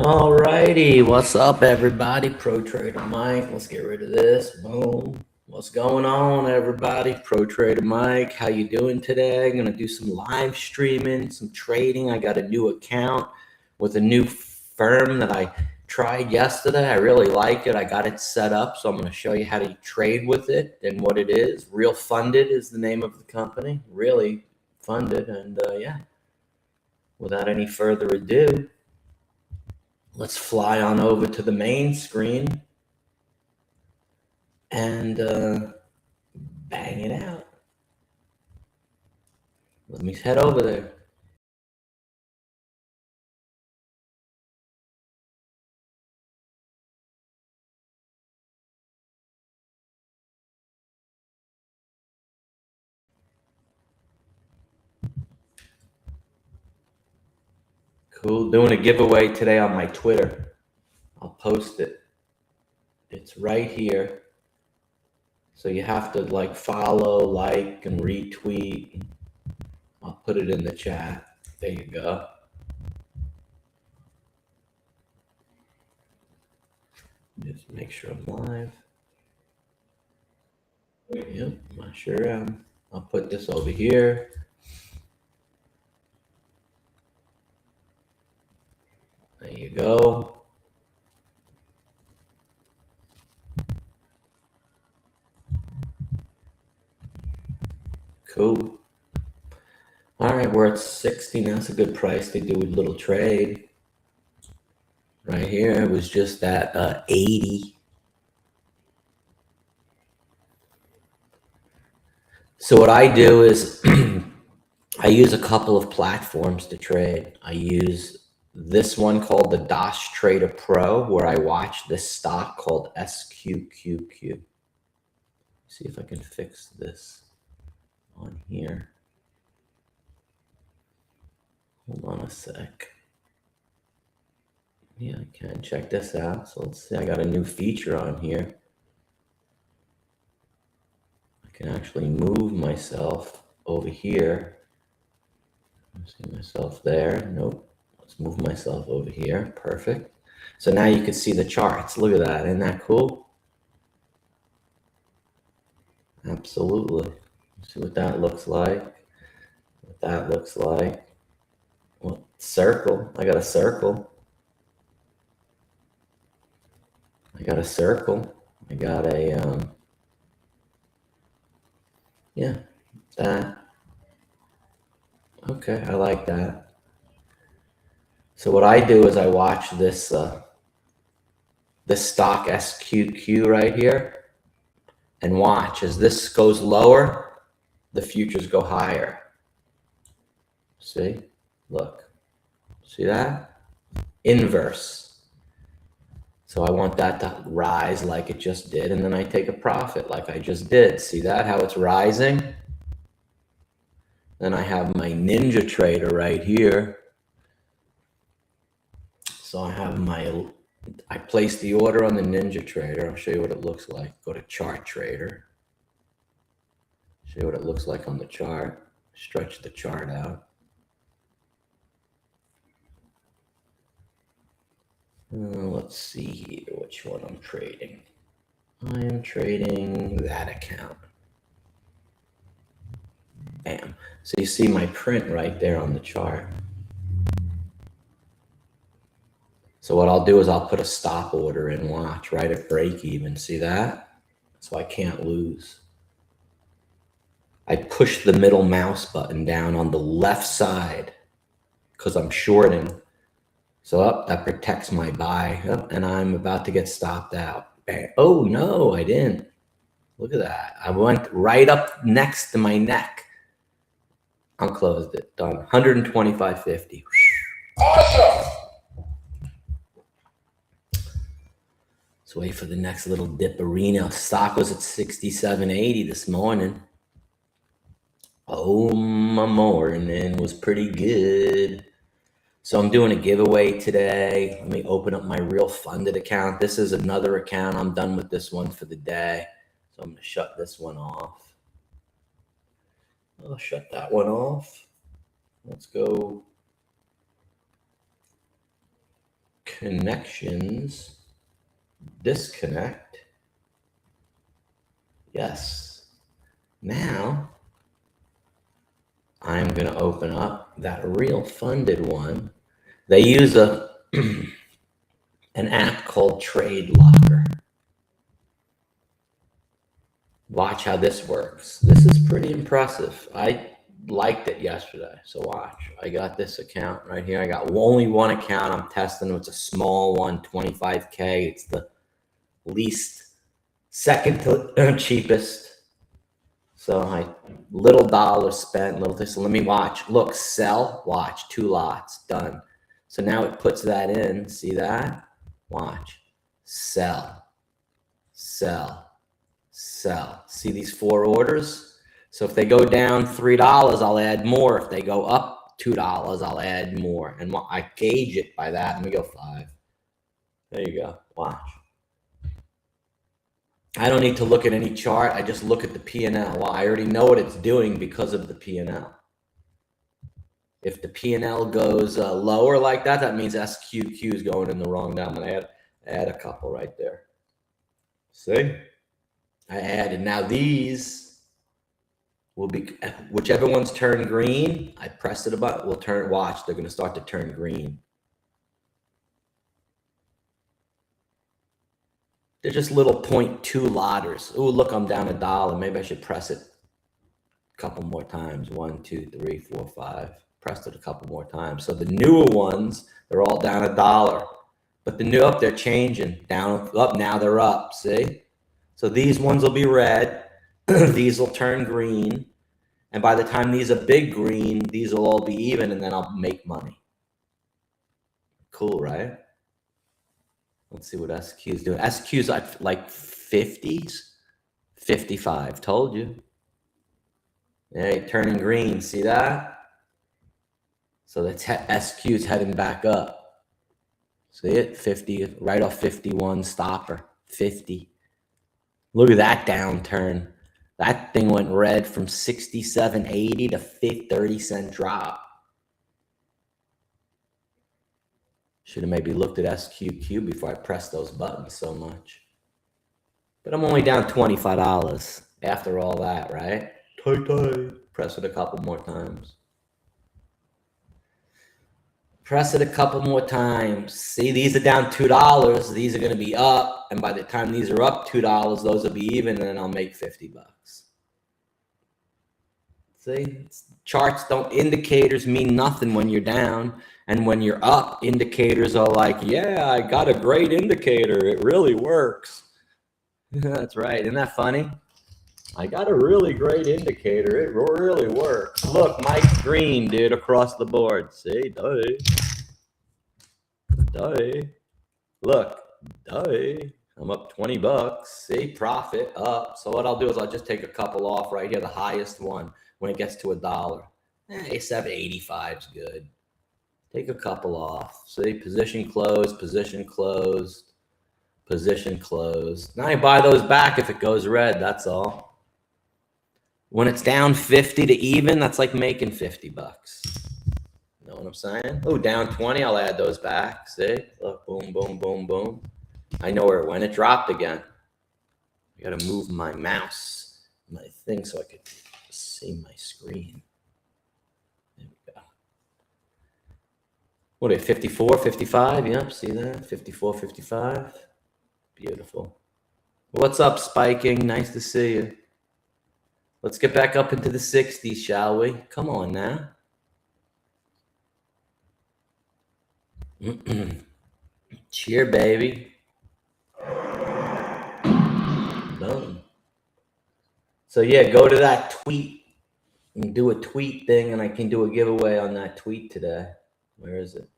All righty, what's up, everybody? ProTrader Mike. Let's get rid of this. Boom. What's going on, everybody? ProTrader Mike. How you doing today? I'm gonna do some live streaming, some trading. I got a new account with a new firm that I tried yesterday. I really like it. I got it set up, so I'm gonna show you how to trade with it and what it is. RealFunded is the name of the company. Really funded, and yeah. Without any further ado, let's fly on over to the main screen and bang it out. Let me head over there. Cool. Doing a giveaway today on my Twitter. I'll post it. It's right here. So you have to like follow, like, and retweet. I'll put it in the chat. There you go. Just make sure I'm live. Yep, I sure am. I'll put this over here. There you go. Cool. All right, we're at 60. That's a good price to do a little trade. Right here, it was just at 80. So what I do is I use a couple of platforms to trade. I use this one called the DOS Trader Pro, where I watch this stock called SQQQ. See if I can fix this on here. Hold on a sec. Yeah, I can check this out. So let's see, I got a new feature on here. I can actually move myself over here. See myself there. Nope. Let's move myself over here. Perfect. So now you can see the charts. Look at that. Isn't that cool? Absolutely. See what that looks like. What that looks like. Well, circle. I got a circle. I got a circle. I got a yeah, that. Okay, I like that. So what I do is I watch this this stock SQQ right here, and watch as this goes lower, the futures go higher. See, look, see that? Inverse. So I want that to rise like it just did, and then I take a profit like I just did. See that, how it's rising? Then I have my Ninja Trader right here. So I have I place the order on the Ninja Trader. I'll show you what it looks like. Go to Chart Trader. Show you what it looks like on the chart. Stretch the chart out. Let's see here which one I'm trading. I am trading that account. Bam. So you see my print right there on the chart. So what I'll do is I'll put a stop order in, watch, right at break even. See that? So I can't lose. I push the middle mouse button down on the left side because I'm shorting. So that protects my buy. And I'm about to get stopped out. Bam. Oh, no, I didn't. Look at that. I went right up next to my neck. Unclosed it. Done. 125.50. Awesome. Let's wait for the next little dip arena. Stock was at 67.80 this morning. Oh, my morning was pretty good. So I'm doing a giveaway today. Let me open up my RealFunded account. This is another account. I'm done with this one for the day. So I'm going to shut this one off. I'll shut that one off. Let's go. connections disconnect. Yes. Now I'm going to open up that RealFunded one. They use an app called Trade Locker. Watch how this works. This is pretty impressive. I liked it yesterday, so watch. I got this account right here. I got only one account I'm testing. It's a small one, 25K. It's the least, second to cheapest. So little dollar spent, little this. So let me watch. Look, sell, watch, 2 lots, done. So now it puts that in. See that? Watch. Sell, sell, sell. See these 4 orders? So if they go down $3, I'll add more. If they go up $2, I'll add more. And I gauge it by that. Let me go 5. There you go. Watch. I don't need to look at any chart. I just look at the P&L. Well, I already know what it's doing because of the P&L. If the P&L goes lower like that, that means SQQ is going in the wrong now. I'm going to add a couple right there. See? I added. Now these will be, whichever one's turned green, I press it about, will turn, watch, they're going to start to turn green. They're just little 0.2 lotters. Oh, look, I'm down $1. Maybe I should press it a couple more times. 1, 2, 3, 4, 5. Pressed it a couple more times. So the newer ones, they're all down $1. But the new up, they're changing. Down, up, now they're up. See? So these ones will be red. These will turn green. And by the time these are big green, these will all be even, and then I'll make money. Cool, right? Let's see what SQ is doing. SQ is like 50s, 55. Told you. Hey, turning green. See that? So the SQ is heading back up. See it? 50, right off 51 stopper. 50. Look at that downturn. That thing went red from 67.80 to 30-cent drop. Should have maybe looked at SQQ before I pressed those buttons so much. But I'm only down $25 after all that, right? Press it a couple more times. Press it a couple more times. See, these are down $2. These are going to be up. And by the time these are up $2, those will be even, and then I'll make $50. See, charts don't, indicators mean nothing when you're down. And when you're up, indicators are like, yeah, I got a great indicator. It really works. That's right. Isn't that funny? I got a really great indicator. It really works. Look, Mike's green, dude, across the board. See, duh. Look, I'm up $20. See, profit up. So what I'll do is I'll just take a couple off right here, the highest one, when it gets to $1. Hey, 785 is good. Take a couple off. See, position closed, position closed, position closed. Now I buy those back if it goes red, that's all. When it's down 50 to even, that's like making $50. Know what I'm saying? Oh, down 20, I'll add those back. See? Look, boom, boom, boom, boom. I know where it went. It dropped again. I got to move my mouse, my thing, so I could see my screen. There we go. What are they, 54, 55? Yep, see that? 54, 55. Beautiful. What's up, Spiking? Nice to see you. Let's get back up into the 60s, shall we? Come on now. Cheer, baby. Boom. So yeah, go to that tweet and do a tweet thing, and I can do a giveaway on that tweet today. Where is it?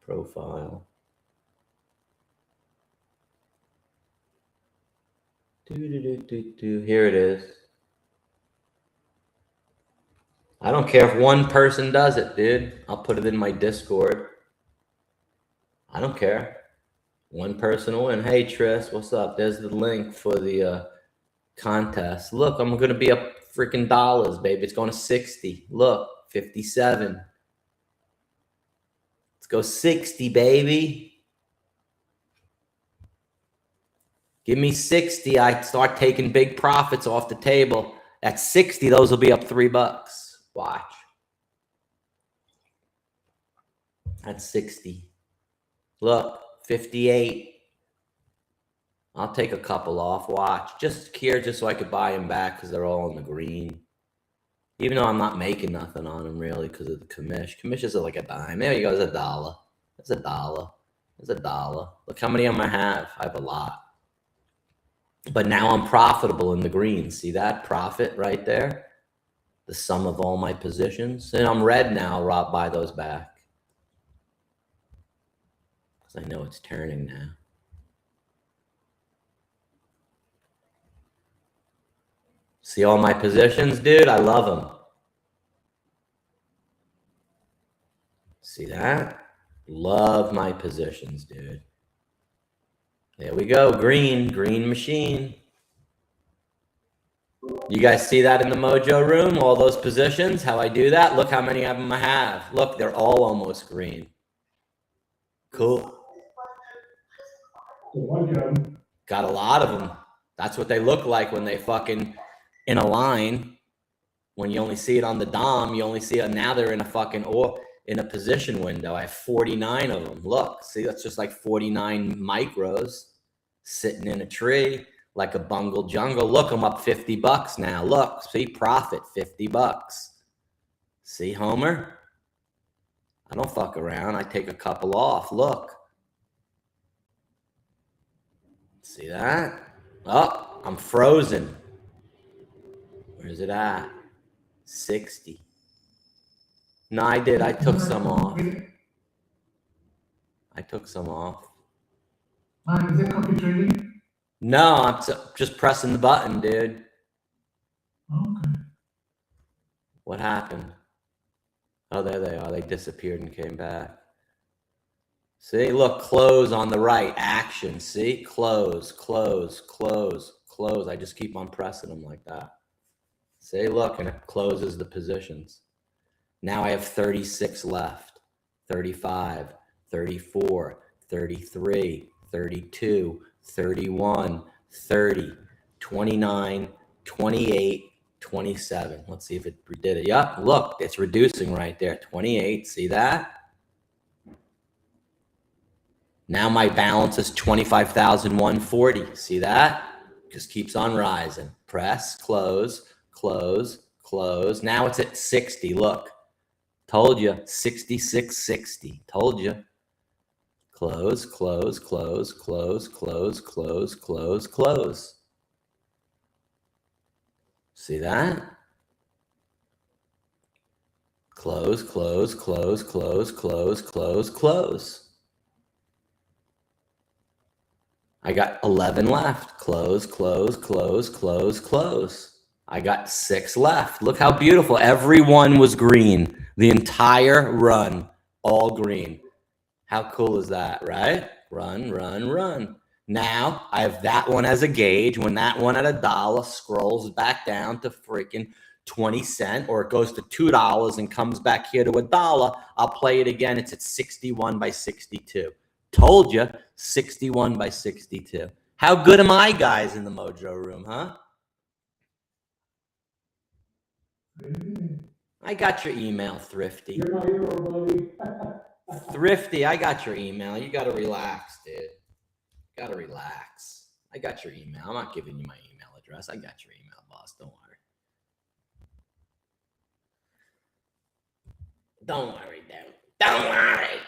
Profile. Here it is. I don't care if one person does it, dude. I'll put it in my Discord. I don't care. One person will win. Hey, Tris, what's up? There's the link for the contest. Look, I'm going to be up freaking dollars, baby. It's going to 60. Look, 57. Let's go 60, baby. Give me 60. I start taking big profits off the table. At 60, those will be up $3. Watch. At 60. Look, 58. I'll take a couple off. Watch. Just here, just so I could buy them back because they're all in the green. Even though I'm not making nothing on them really because of the commission. Commissions are like a dime. There you go. There's $1. There's $1. There's $1. Look how many of them I have. I have a lot. But now I'm profitable in the green. See that profit right there? The sum of all my positions. And I'm red now. I'll buy those back. Because I know it's turning now. See all my positions, dude? I love them. See that? Love my positions, dude. There we go. Green machine. You guys see that in the mojo room? All those positions, how I do that? Look how many of them I have. Look, they're all almost green. Cool. Got a lot of them. That's what they look like when they fucking in a line. When you only see it on the DOM, you only see it now. They're in a fucking or in a position window. I have 49 of them. Look, see, that's just like 49 micros sitting in a tree like a bungle jungle. Look, I'm up $50 now. Look, see, profit $50. See, Homer? I don't fuck around. I take a couple off. Look. See that? Oh, I'm frozen. Where's it at? 60. No, I did. I took some off. I took some off. Is it copy trading? No, I'm just pressing the button, dude. Okay. What happened? Oh, there they are. They disappeared and came back. See, look, close on the right. Action. See, close, close, close, close. I just keep on pressing them like that. See, look, and it closes the positions. Now I have 36 left. 35, 34, 33, 32, 31, 30, 29, 28, 27. Let's see if it did it. Yep, look, it's reducing right there. 28, see that? Now my balance is 25,140. See that? Just keeps on rising. Press, close, close, close. Now it's at 60. Look. Told you. 66.60. Told you. Close, close, close, close, close, close, close, close. See that? Close, close, close, close, close, close, close. I got 11 left. Close, close, close, close, close. I got 6 left. Look how beautiful. Everyone was green. The entire run, all green. How cool is that, right? Run, run, run. Now I have that one as a gauge. When that one at $1 scrolls back down to freaking 20 cents, or it goes to $2 and comes back here to $1, I'll play it again. It's at 61 by 62. Told you, 61 by 62. How good am I, guys, in the mojo room, huh? I got your email, Thrifty. You're my hero, buddy. Thrifty, I got your email. You got to relax, dude. Got to relax. I got your email. I'm not giving you my email address. I got your email, boss. Don't worry. Don't worry, dude. Don't worry.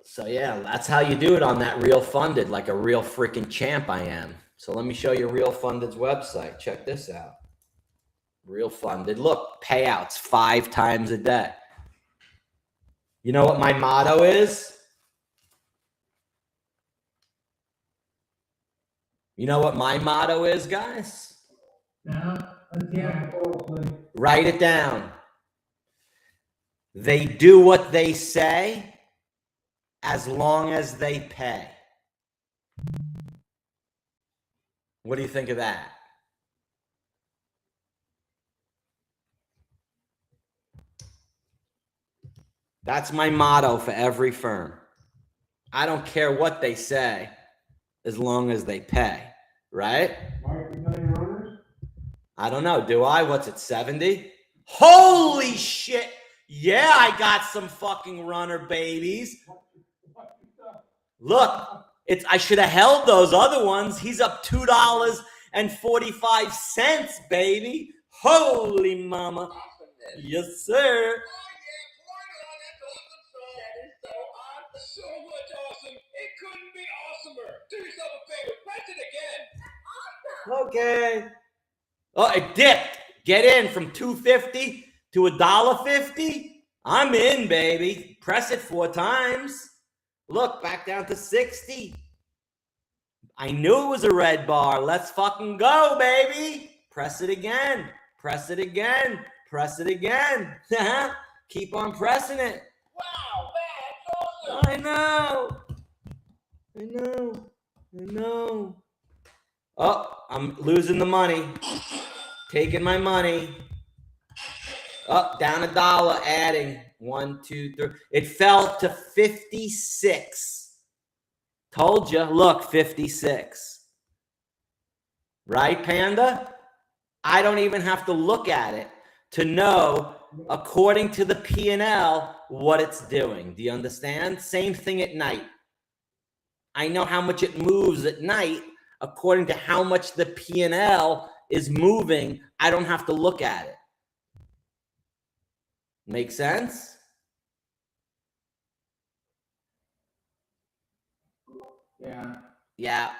So yeah, that's how you do it on that RealFunded, like a real freaking champ I am. So let me show you RealFunded's website. Check this out. RealFunded. Look, payouts 5 times a day. You know what my motto is? You know what my motto is, guys? Yeah. Write it down. They do what they say as long as they pay. What do you think of that? That's my motto for every firm. I don't care what they say as long as they pay, right? Mike, you got any runners? I don't know. Do I? What's it, 70? Holy shit. Yeah, I got some fucking runner babies. Look, I should have held those other ones. He's up $2.45, baby. Holy mama. Yes, sir. So much awesome. It couldn't be awesomer. Do yourself a favor. Press it again. Okay. Oh, it dipped. Get in from $2.50 to $1.50. I'm in, baby. Press it 4 times. Look, back down to 60. I knew it was a red bar. Let's fucking go, baby. Press it again. Press it again. Press it again. Keep on pressing it. Wow, that's awesome. I know. Oh, I'm losing the money. Taking my money. Up, down $1, adding 1, 2, 3. It fell to 56. Told you, look, 56. Right, Panda? I don't even have to look at it to know, according to the P&L, what it's doing. Do you understand? Same thing at night. I know how much it moves at night according to how much the P&L is moving. I don't have to look at it. Make sense? Yeah.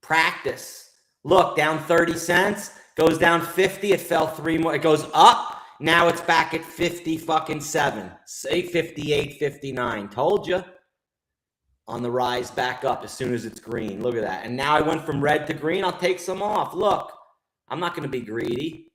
Practice. Look, down 30 cents, goes down 50, it fell 3 more. It goes up. Now it's back at 50 fucking 7. Say 58, 59. Told you. On the rise back up as soon as it's green. Look at that. And now I went from red to green. I'll take some off. Look, I'm not going to be greedy.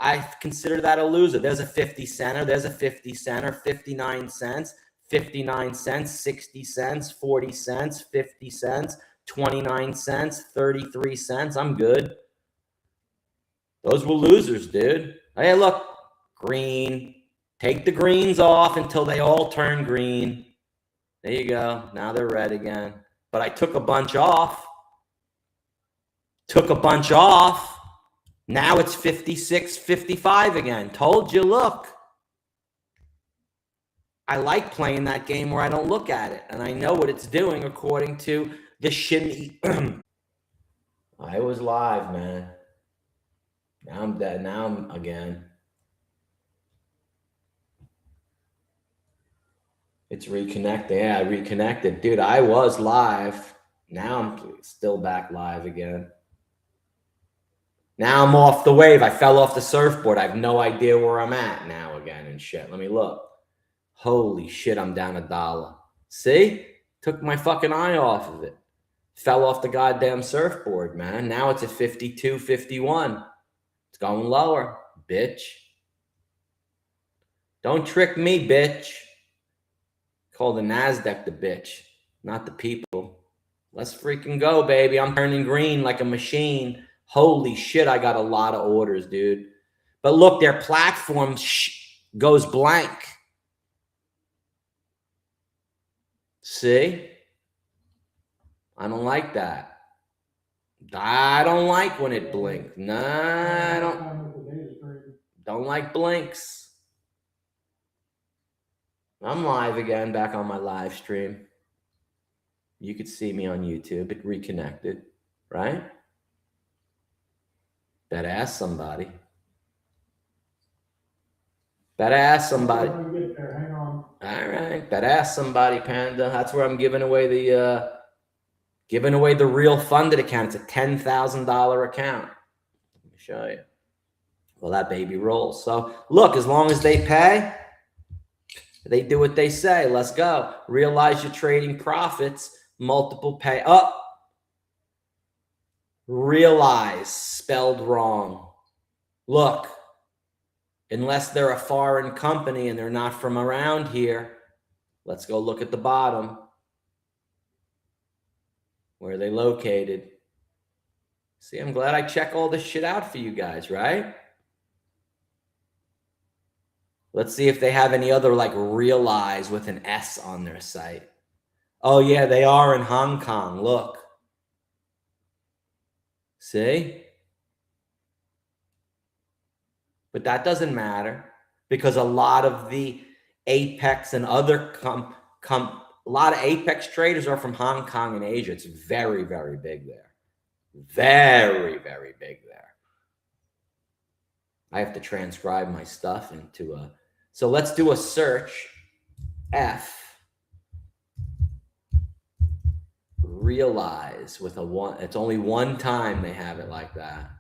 I consider that a loser. There's a 50 center. There's a 50 center. 59 cents. 59 cents. 60 cents. 40 cents. 50 cents. 29 cents. 33 cents. I'm good. Those were losers, dude. Hey, look. Green. Take the greens off until they all turn green. There you go. Now they're red again. But I took a bunch off. Now it's 56, 55 again. Told you, look. I like playing that game where I don't look at it. And I know what it's doing according to the shimmy. I was live, man. Now I'm dead. Now I'm again. It's reconnecting. Yeah, I reconnected. Dude, I was live. Now I'm still back live again. Now I'm off the wave. I fell off the surfboard. I have no idea where I'm at now again and shit. Let me look. Holy shit, I'm down $1. See? Took my fucking eye off of it. Fell off the goddamn surfboard, man. Now it's at 52, 51. It's going lower, bitch. Don't trick me, bitch. Call the NASDAQ the bitch, not the people. Let's freaking go, baby. I'm turning green like a machine. Holy shit, I got a lot of orders, dude. But look, their platform goes blank. See? I don't like that. I don't like when it blinks. Nah, I don't like blinks. I'm live again, back on my live stream. You could see me on YouTube. It reconnected, right? Better ask somebody. Better ask somebody. Hang on. All right, better ask somebody, Panda. That's where I'm giving away the RealFunded account. It's a $10,000 account. Let me show you. Well, that baby rolls. So look, as long as they pay, they do what they say. Let's go. Realize your trading profits. Multiple pay up. Realize spelled wrong. Look, unless they're a foreign company and they're not from around here, let's go look at the bottom. Where are they located? See, I'm glad I check all this shit out for you guys, right? Let's see if they have any other like Realize with an S on their site. Oh, yeah, they are in Hong Kong. Look. See? But that doesn't matter because a lot of the Apex and other a lot of Apex traders are from Hong Kong and Asia. It's very, very big there. Very, very big there. I have to transcribe my stuff into a... So let's do a search. F. Realize with a 1. It's only one time they have it like that.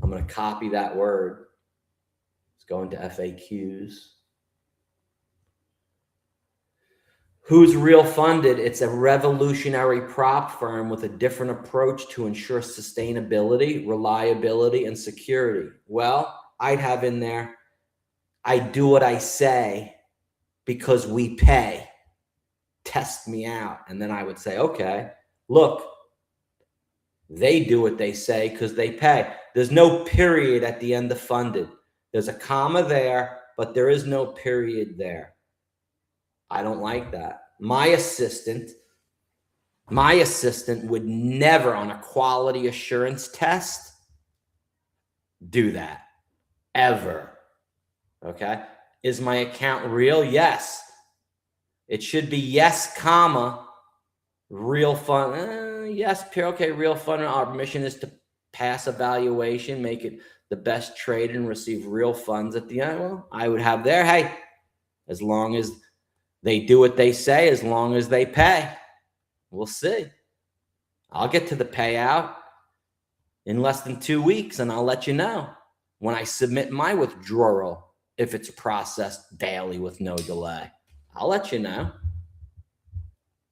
I'm going to copy that word. Let's go into FAQs. Who's RealFunded? It's a revolutionary prop firm with a different approach to ensure sustainability, reliability, and security. Well, I'd have in there, I do what I say because we pay. Test me out. And then I would say, okay, look, they do what they say because they pay. There's no period at the end of funded. There's a comma there, but there is no period there. I don't like that. My assistant would never on a quality assurance test do that, ever. Okay. Is my account real? Yes. It should be yes, comma, RealFund. Yes, okay, RealFund. Our mission is to pass evaluation, make it the best trade and receive real funds at the end. Well, I would have there, hey, as long as they do what they say, as long as they pay. We'll see. I'll get to the payout in less than 2 weeks, and I'll let you know when I submit my withdrawal, if it's processed daily with no delay. I'll let you know.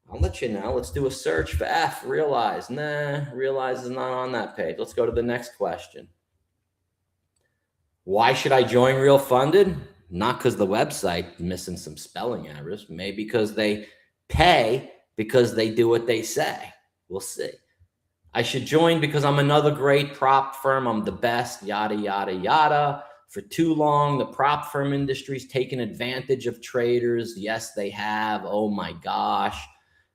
Let's do a search for F. Realize. Nah, Realize is not on that page. Let's go to the next question. Why should I join RealFunded? Not because the website missing some spelling errors. Maybe because they pay because they do what they say. We'll see. I should join because I'm another great prop firm. I'm the best, yada, yada, yada. For too long, the prop firm industry's taken advantage of traders. Yes, they have. Oh my gosh.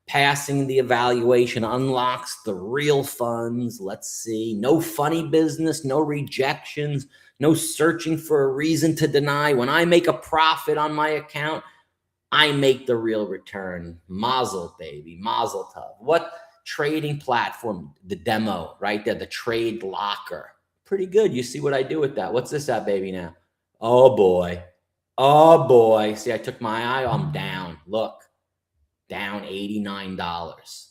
Passing the evaluation unlocks the real funds. Let's see. No funny business, no rejections, no searching for a reason to deny. When I make a profit on my account, I make the real return. Mazel, baby. Mazel tov. What trading platform? The demo right there, the trade locker. Pretty good. You see what I do with that. What's this at, baby, now? Oh, boy. Oh, boy. See, I took my eye. I'm down. Look. Down $89.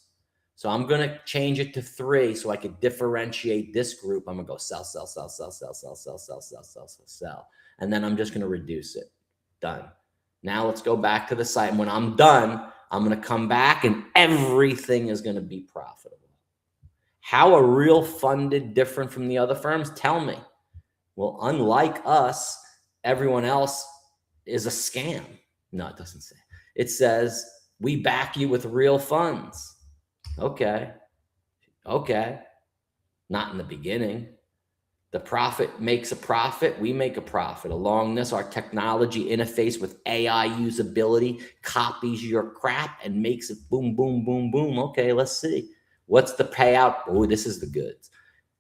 So I'm going to change it to 3 so I could differentiate this group. I'm going to go sell, sell, sell, sell, sell, sell, sell, sell, sell, sell, sell, sell. And then I'm just going to reduce it. Done. Now let's go back to the site. And when I'm done, I'm going to come back and everything is going to be profitable. How are RealFunded different from the other firms? Tell me. Well, unlike us, everyone else is a scam. No, it doesn't say. It says, we back you with real funds. Okay. Okay. Not in the beginning. The profit makes a profit. We make a profit. Along this, our technology interface with AI usability copies your crap and makes it boom, boom, boom, boom. Okay, let's see. What's the payout? Oh, this is the goods.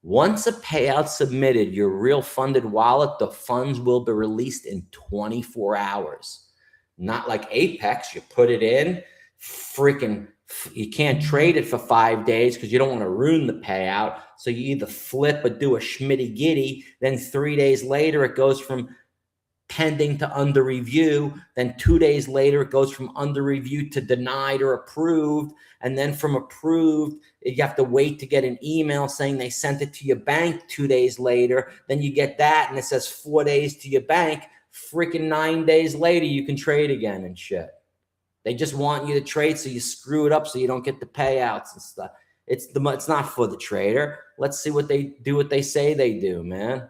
Once a payout submitted, your RealFunded wallet, the funds will be released in 24 hours. Not like Apex, you put it in, you can't trade it for 5 days because you don't want to ruin the payout. So you either flip or do a schmitty giddy. Then 3 days later, it goes from pending to under review. Then 2 days later, it goes from under review to denied or approved. And then from approved, you have to wait to get an email saying they sent it to your bank 2 days later. Then you get that and it says 4 days to your bank. Freaking 9 days later, you can trade again and shit. They just want you to trade so you screw it up so you don't get the payouts and stuff. It's not for the trader. Let's see what they do, what they say they do, man.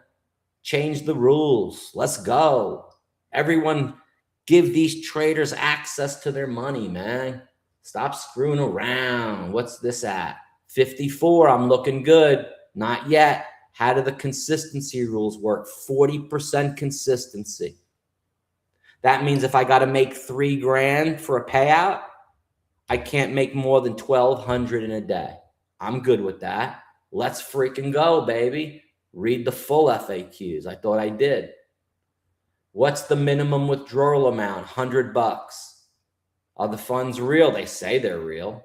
Change the rules. Let's go. Everyone give these traders access to their money, man. Stop screwing around. What's this at? 54. I'm looking good. Not yet. How do the consistency rules work? 40% consistency. That means if I got to make $3 grand for a payout, I can't make more than 1,200 in a day. I'm good with that. Let's freaking go, baby. Read the full FAQs. I thought I did. What's the minimum withdrawal amount? $100. Are the funds real? They say they're real.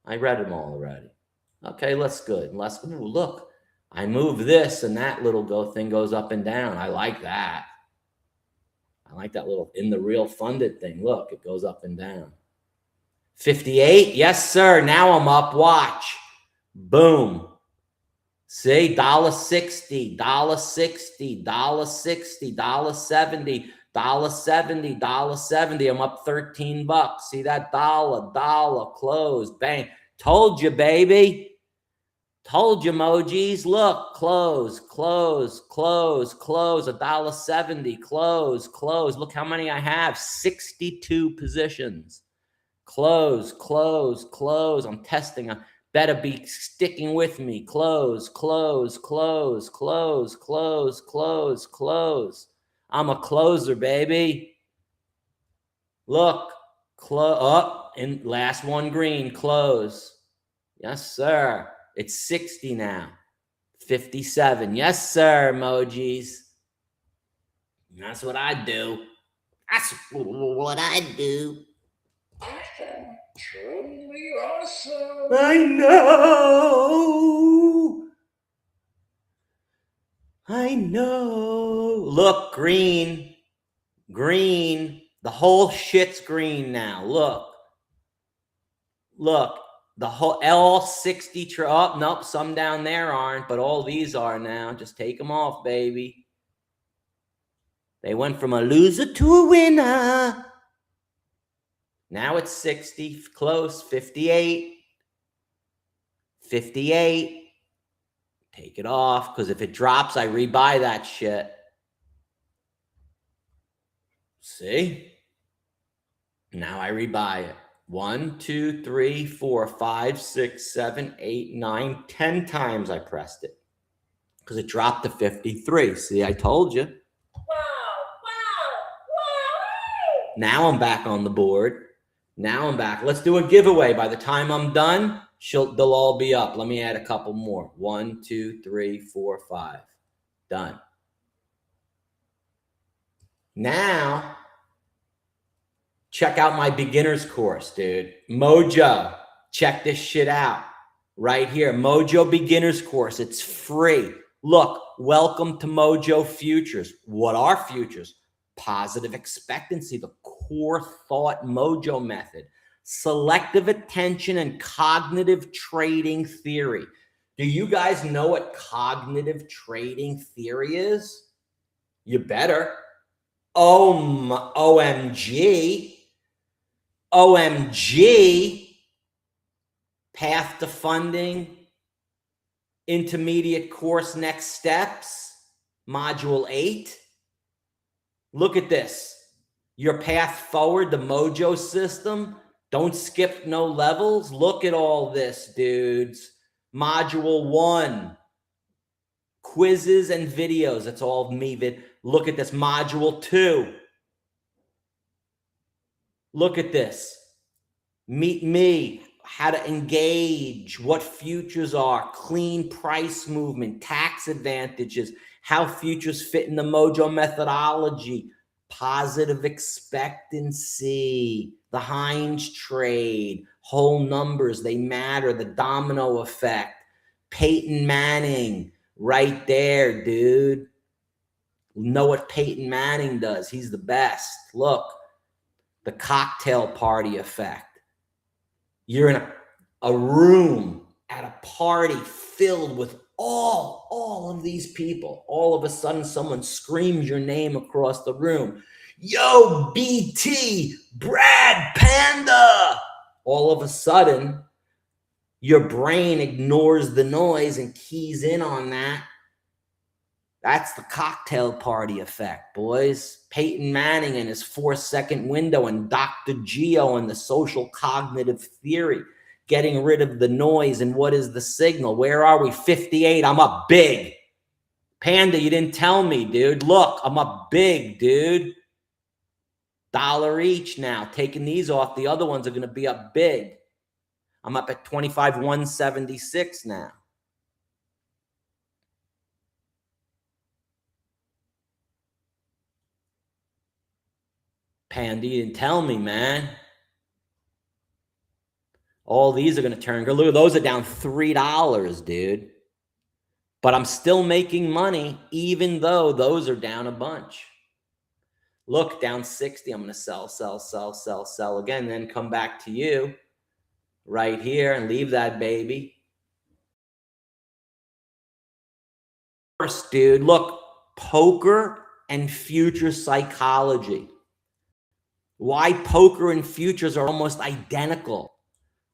I read them all already. Okay, that's good. Ooh, look, I move this and that little thing goes up and down. I like that. I like that little in the RealFunded thing. Look, it goes up and down. 58. Yes, sir. Now I'm up. Watch. Boom. See, $1.60, $1.60, $1.60, $1.70, $1.70, $1.70. I'm up $13. See that dollar, close, bang. Told you, baby. Told you, emojis. Look, close, close, close, close. $1.70, close, close. Look how many I have. 62 positions. Close, close, close. I'm testing. I better be sticking with me. Close, close, close, close, close, close, close. I'm a closer, baby. Look, up and last one green. Close. Yes, sir. It's 60 now. 57. Yes, sir, emojis. That's what I do. That's what I do. Awesome. Truly awesome. I know. I know. Look, green. Green. The whole shit's green now. Look. Look. The whole L60. Oh, nope. Some down there aren't, but all these are now. Just take them off, baby. They went from a loser to a winner. Now it's 60, close, 58, 58. Take it off, because if it drops, I rebuy that shit. See? Now I rebuy it. 1, 2, 3, 4, 5, 6, 7, 8, 9, 10 times I pressed it. Because it dropped to 53. See, I told you. Wow. Now I'm back on the board. Now I'm back. Let's do a giveaway. By the time I'm done, they'll all be up. Let me add a couple more. 1, 2, 3, 4, 5. Done. Now, check out my beginner's course, dude. Mojo. Check this shit out. Right here. Mojo beginner's course. It's free. Look, welcome to Mojo Futures. What are futures? Positive expectancy, the core thought mojo method, selective attention, and cognitive trading theory. Do you guys know what cognitive trading theory is? You better. OMG. OMG. Path to funding. Intermediate course next steps. Module 8. Look at this. Your path forward, the mojo system. Don't skip no levels. Look at all this, dudes. Module 1. Quizzes and videos. That's all me. Look at this. Module 2. Look at this. Meet me. How to engage. What futures are. Clean price movement. Tax advantages. How futures fit in the mojo methodology. Positive expectancy. The Heinz trade. Whole numbers. They matter. The domino effect. Peyton Manning. Right there, dude. Know what Peyton Manning does. He's the best. Look. The cocktail party effect. You're in a room at a party filled with all of these people. All of a sudden, someone screams your name across the room. Yo, BT, Brad Panda. All of a sudden, your brain ignores the noise and keys in on that. That's the cocktail party effect, boys. Peyton Manning and his 4-second window, and Dr. Geo and the social cognitive theory. Getting rid of the noise. And what is the signal? Where are we? 58. I'm up big. Panda, you didn't tell me, dude. Look, I'm up big, dude. Dollar each now. Taking these off, the other ones are going to be up big. I'm up at 25,176 now. Pandy didn't tell me, man. All these are going to turn. Look at those are down $3, dude. But I'm still making money even though those are down a bunch. Look, down 60. I'm going to sell again, then come back to you right here and leave that baby. First, dude, look, poker and future psychology. Why poker and futures are almost identical.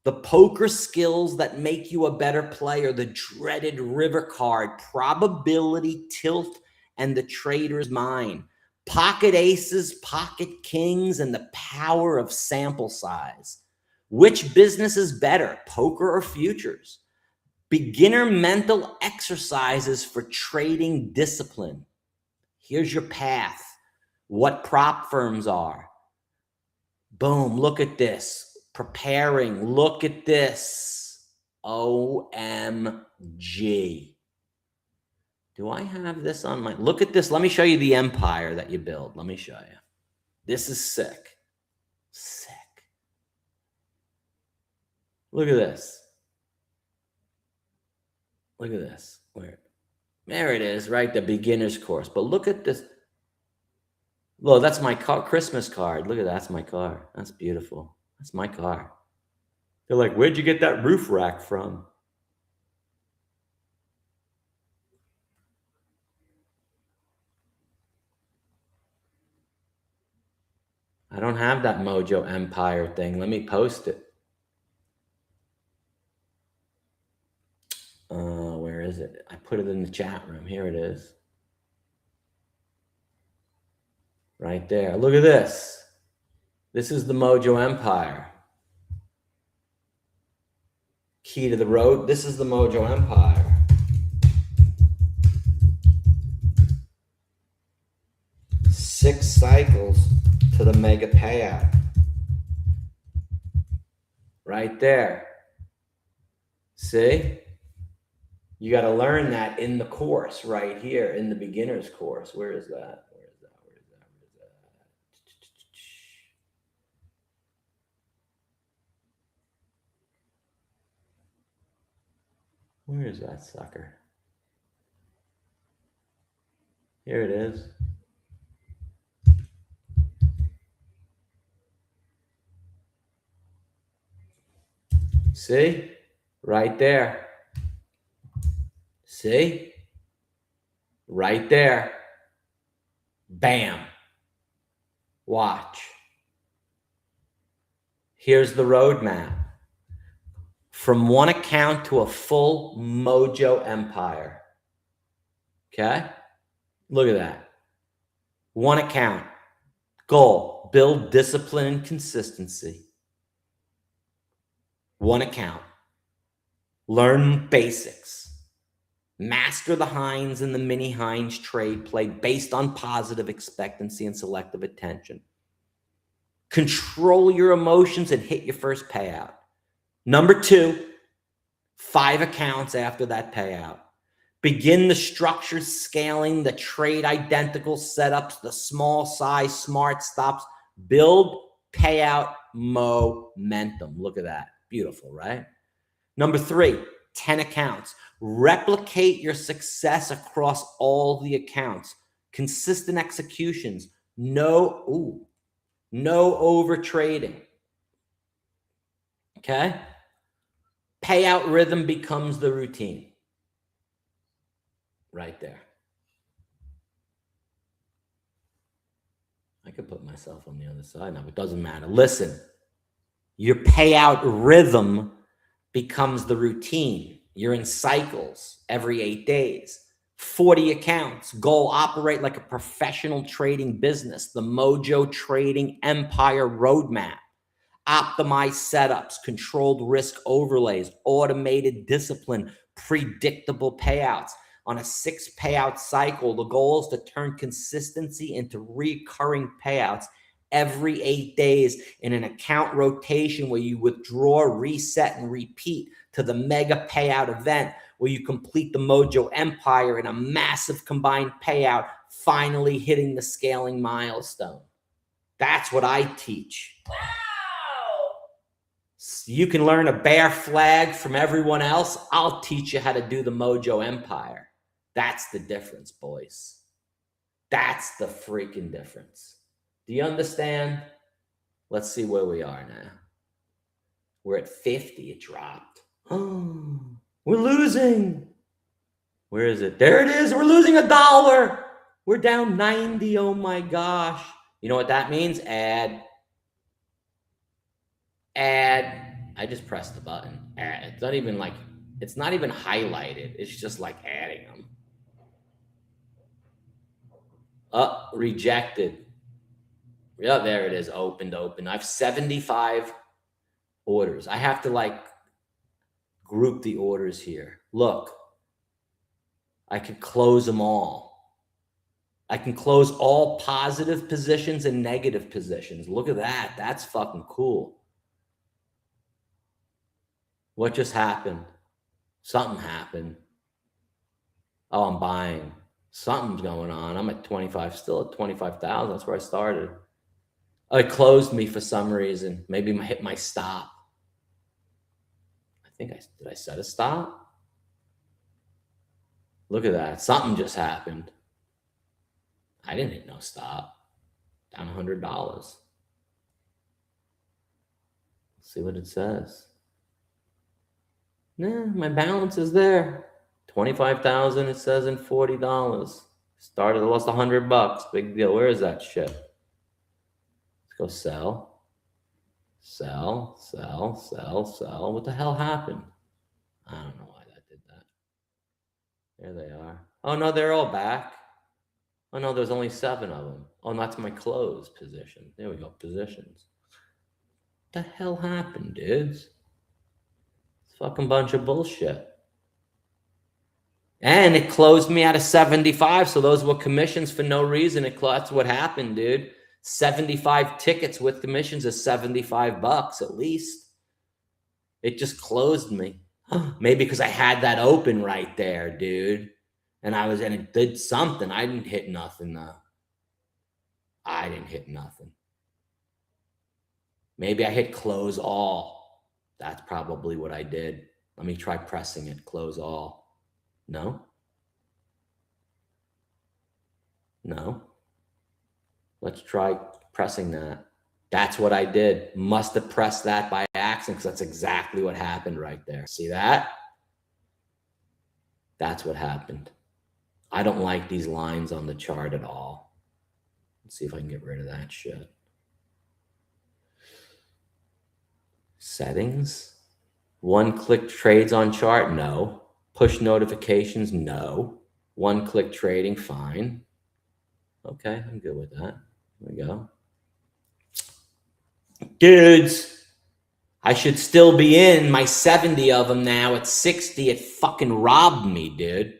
The poker skills that make you a better player, the dreaded river card, probability, tilt, and the trader's mind. Pocket aces, pocket kings, and the power of sample size. Which business is better, poker or futures? Beginner mental exercises for trading discipline. Here's your path. What prop firms are. Boom, look at this. Preparing, look at this. OMG. Do I have this on my, look at this. Let me show you the empire that you build. Let me show you. This is sick. Sick. Look at this. Look at this. Where? There it is, right? The beginner's course. But look at this. Look, that's my Christmas card. Look at that. That's my car. That's beautiful. That's my car. They're like, where'd you get that roof rack from? I don't have that Mojo Empire thing. Let me post it. Where is it? I put it in the chat room. Here it is. Right there. Look at this. This is the Mojo Empire. Key to the road. This is the Mojo Empire. Six cycles to the mega payout. Right there. See? You got to learn that in the course right here, in the beginner's course. Where is that? Where is that sucker? Here it is. See? Right there. See? Right there. Bam. Watch. Here's the roadmap. From one account to a full Mojo empire. Okay? Look at that. One account. Goal, build discipline and consistency. One account. Learn basics. Master the Hines and the mini Hines trade play based on positive expectancy and selective attention. Control your emotions and hit your first payout. Number 2, 5 accounts after that payout. Begin the structured scaling, the trade identical setups, the small size smart stops. Build payout momentum. Look at that. Beautiful, right? Number 3, 10 accounts. Replicate your success across all the accounts. Consistent executions. No over trading. Okay? Payout rhythm becomes the routine. Right there. I could put myself on the other side now, but it doesn't matter. Listen, your payout rhythm becomes the routine. You're in cycles every 8 days. 40 accounts. Goal, operate like a professional trading business. The Mojo Trading Empire Roadmap. Optimized setups, controlled risk overlays, automated discipline, predictable payouts. On a 6 payout cycle, the goal is to turn consistency into recurring payouts every 8 days in an account rotation where you withdraw, reset, and repeat to the mega payout event where you complete the Mojo Empire in a massive combined payout, finally hitting the scaling milestone. That's what I teach. Wow! You can learn a bear flag from everyone else. I'll teach you how to do the Mojo Empire. That's the difference, boys. That's the freaking difference. Do you understand? Let's see where we are now. We're at 50. It dropped. Oh, we're losing. Where is it? There it is. We're losing $1. We're down 90. Oh my gosh. You know what that means? Add. I just pressed the button. Add. It's not even like, it's not even highlighted. It's just like adding them. Rejected. Yeah, there it is. Opened. I have 75 orders. I have to like group the orders here. Look, I could close them all. I can close all positive positions and negative positions. Look at that. That's fucking cool. What just happened? Something happened. Oh, I'm buying. Something's going on. I'm at 25, still at 25,000. That's where I started. Oh, it closed me for some reason. Maybe I hit my stop. I think did I set a stop? Look at that. Something just happened. I didn't hit no stop. Down $100. Let's see what it says. Nah, my balance is there. 25,000, it says, in $40. Started, I lost $100. Big deal. Where is that shit? Let's go sell. Sell. What the hell happened? I don't know why that did that. There they are. Oh no, they're all back. Oh no, there's only 7 of them. Oh, that's my close position. There we go, positions. What the hell happened, dudes? It's a fucking bunch of bullshit. And it closed me out of 75, so those were commissions for no reason. That's what happened, dude. 75 tickets with commissions is $75 at least. It just closed me. Maybe because I had that open right there, dude. And it did something. I didn't hit nothing though. I didn't hit nothing. Maybe I hit close all. That's probably what I did. Let me try pressing it, close all. No. Let's try pressing that. That's what I did. Must have pressed that by accident because that's exactly what happened right there. See that? That's what happened. I don't like these lines on the chart at all. Let's see if I can get rid of that shit. Settings. One-click trades on chart? No. Push notifications? No. One-click trading? Fine. Okay, I'm good with that. There we go. Dudes, I should still be in my 70 of them now. At 60, it fucking robbed me, dude.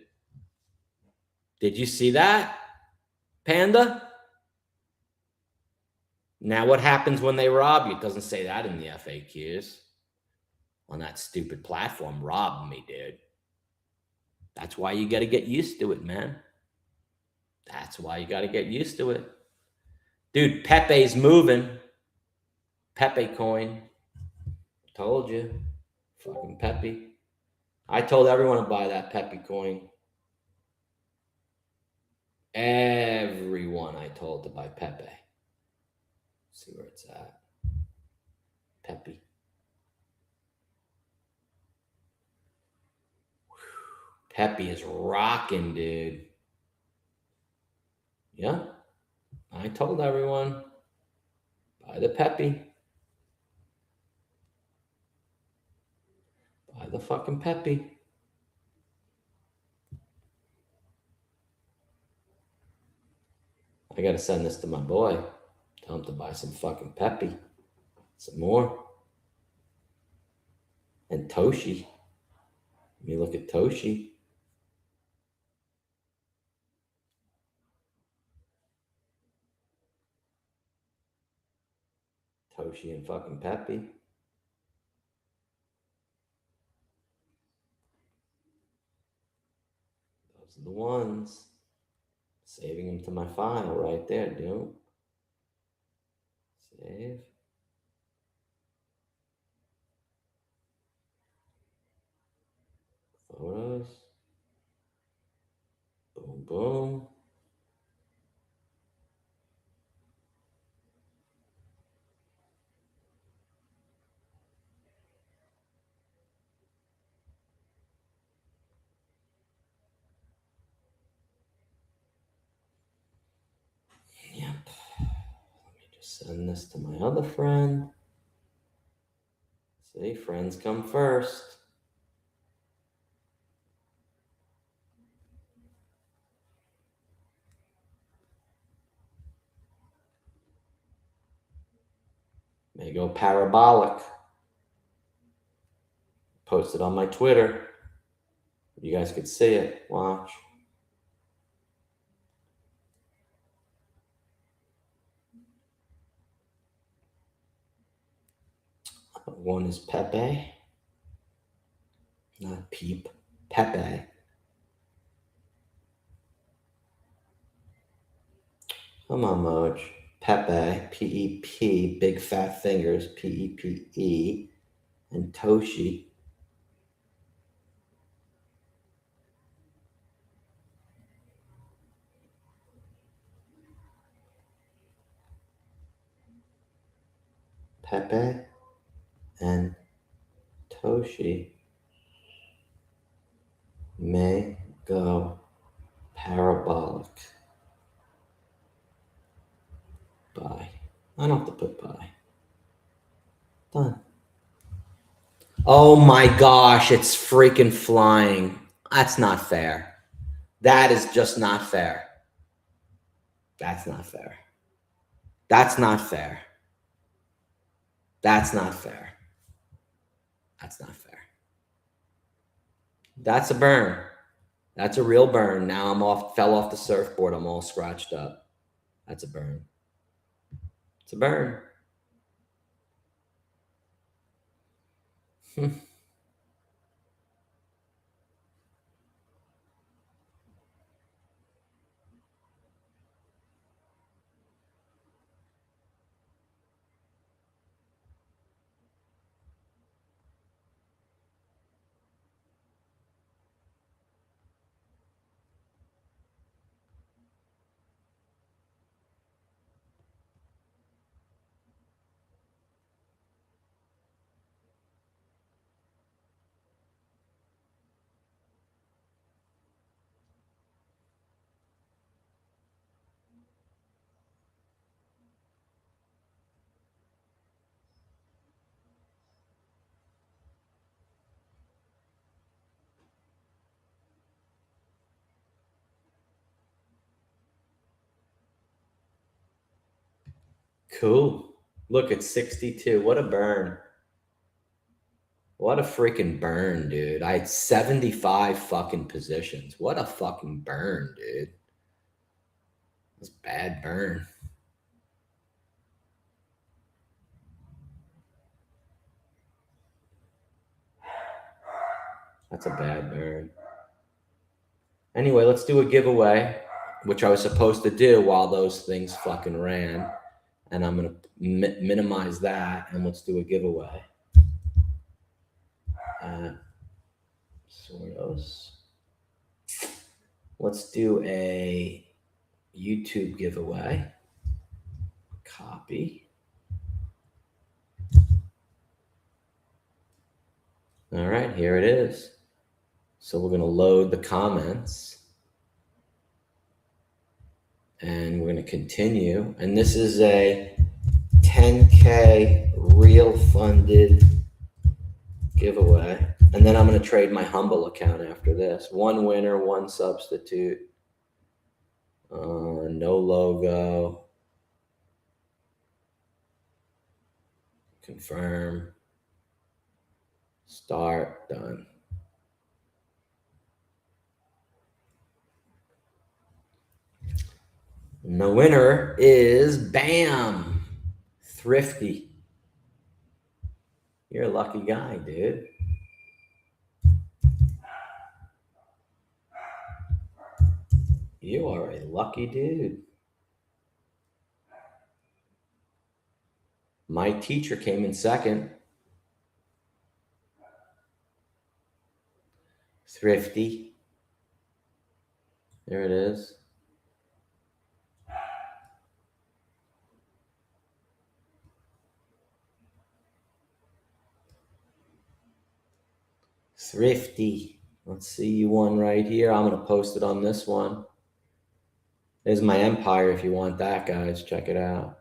Did you see that, Panda? Now what happens when they rob you? It doesn't say that in the FAQs. On that stupid platform, robbed me, dude. That's why you got to get used to it, man. That's why you got to get used to it. Dude, Pepe's moving. Pepe coin. Told you. Fucking Pepe. I told everyone to buy that Pepe coin. Everyone I told to buy Pepe. Let's see where it's at. Pepe. Pepe is rocking, dude. Yeah. I told everyone. Buy the Pepe. Buy the fucking Pepe. I got to send this to my boy. Tell him to buy some fucking Pepe. Some more. And Toshi. Let me look at Toshi. Toshi and fucking Peppy. Those are the ones. Saving them to my file right there, dude. Save. Photos. Boom, boom. Yep. Let me just send this to my other friend. See, friends come first. May go parabolic. Posted on my Twitter. You guys could see it. Watch. One is Pepe. Not Peep. Pepe. Come on, Moj. Pepe. P-E-P. Big fat fingers. P-E-P-E. And Toshi. Pepe and Toshi may go parabolic. Bye. I don't have to put bye. Done. Oh my gosh, it's freaking flying. That's not fair. That is just not fair. That's not fair. That's not fair. That's not fair. That's not fair. That's a burn. That's a real burn. Now I'm off, fell off the surfboard. I'm all scratched up. That's a burn. It's a burn. Cool. Look, it's 62. What a burn. What a freaking burn, dude. I had 75 fucking positions. What a fucking burn, dude. That's a bad burn. That's a bad burn. Anyway, let's do a giveaway, which I was supposed to do while those things fucking ran. And I'm going to minimize that, and let's do a giveaway. Soros. Let's do a YouTube giveaway. Copy. All right, here it is. So we're going to load the comments. And we're going to continue. And this is a 10K RealFunded giveaway. And then I'm going to trade my Humble account after this. One winner, one substitute. No logo. Confirm. Start. Done. And the winner is, bam, Thrifty. You're a lucky guy, dude. You are a lucky dude. My teacher came in second. Thrifty. There it is. Thrifty. Let's see you one right here. I'm going to post it on this one. There's my empire if you want that, guys. Check it out.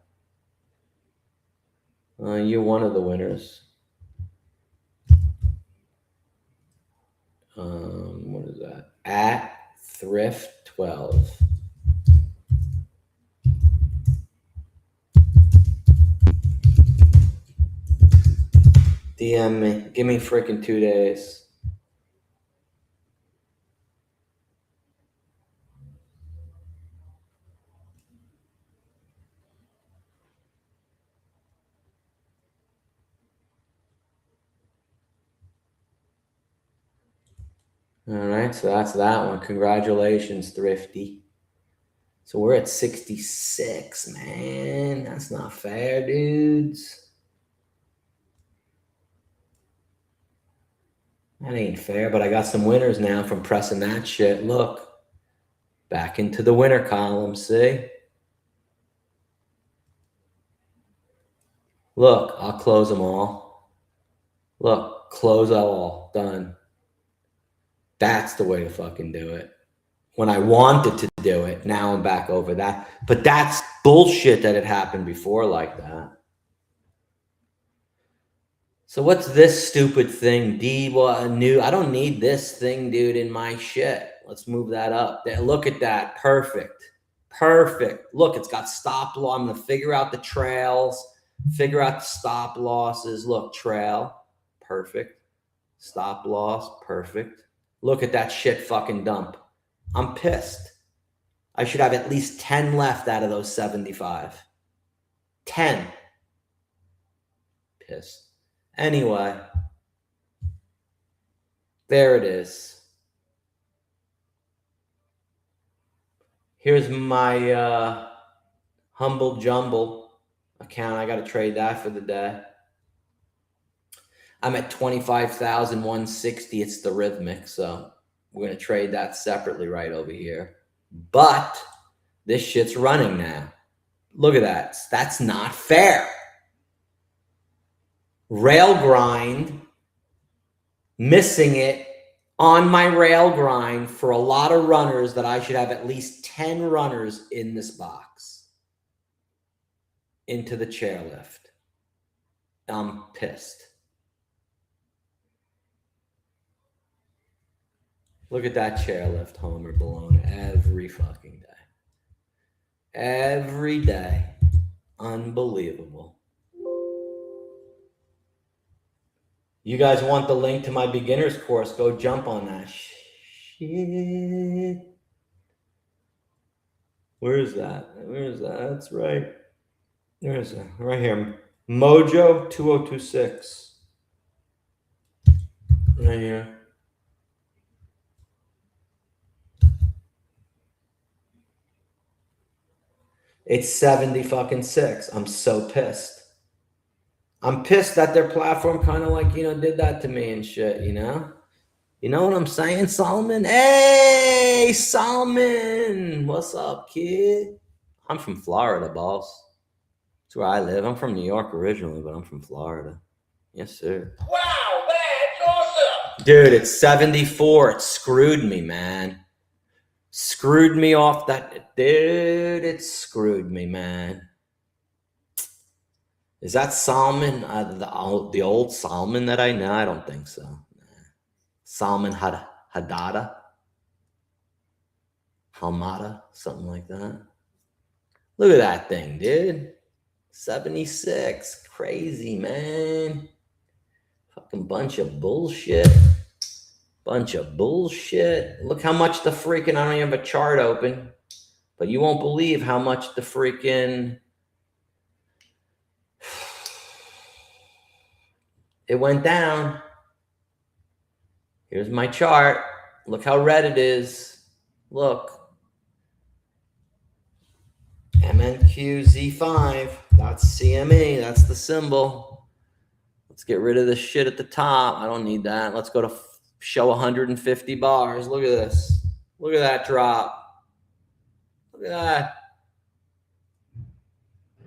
You're one of the winners. What is that? At Thrift 12. DM me. Give me freaking 2 days. All right, so that's that one. Congratulations, Thrifty. So we're at 66, man. That's not fair, dudes. That ain't fair, but I got some winners now from pressing that shit. Look, back into the winner column, see? Look, I'll close them all. Look, close all, done. That's the way to fucking do it. When I wanted to do it, now I'm back over that. But that's bullshit that it happened before like that. So what's this stupid thing? New. I don't need this thing, dude, in my shit. Let's move that up. Look at that. Perfect. Perfect. Look, it's got stop loss. I'm going to figure out the trails, figure out the stop losses. Look, trail. Perfect. Stop loss. Perfect. Look at that shit fucking dump. I'm pissed. I should have at least 10 left out of those 75. 10. Pissed. Anyway, there it is. Here's my humble jumble account. I got to trade that for the day. I'm at 25,160. It's the rhythmic, so we're going to trade that separately right over here. But this shit's running now. Look at that. That's not fair. Rail grind, missing it on my rail grind for a lot of runners that I should have at least 10 runners in this box into the chairlift. I'm pissed. Look at that chairlift homer blown every fucking day. Every day. Unbelievable. You guys want the link to my beginner's course, go jump on that shit. Where is that? Where is that? That's right. Where is that? Right here. Mojo 2026. Right here. It's 70 fucking 6. I'm so pissed. I'm pissed that their platform kind of like, did that to me and shit, You know what I'm saying, Solomon? Hey, Solomon. What's up, kid? I'm from Florida, boss. That's where I live. I'm from New York originally, but I'm from Florida. Yes, sir. Wow, that's awesome! Dude, it's 74. It screwed me, man. Screwed me off that. Dude, it screwed me, man. Is that Salmon, the old Salmon that I know? I don't think so. Salmon Hadada? Halmada? Something like that. Look at that thing, dude. 76. Crazy, man. Fucking bunch of bullshit. Bunch of bullshit. Look how much the freaking, I don't even have a chart open, but you won't believe how much the freaking It went down. Here's my chart. Look how red it is. Look. MNQ Z5. That's CME. That's the symbol. Let's get rid of this shit at the top. I don't need that. Let's go to show 150 bars. Look at this. Look at that drop. Look at that.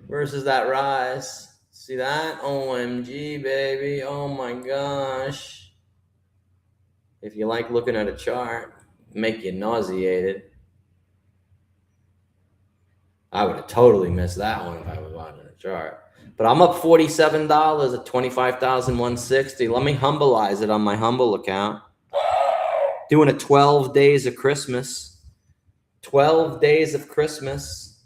Versus that rise. See that? OMG, baby. Oh my gosh. If you like looking at a chart, make you nauseated. I would have totally missed that one if I was watching a chart. But I'm up $47 at 25,160. Let me humbleize it on my Humble account. Doing a 12 days of Christmas. 12 days of Christmas.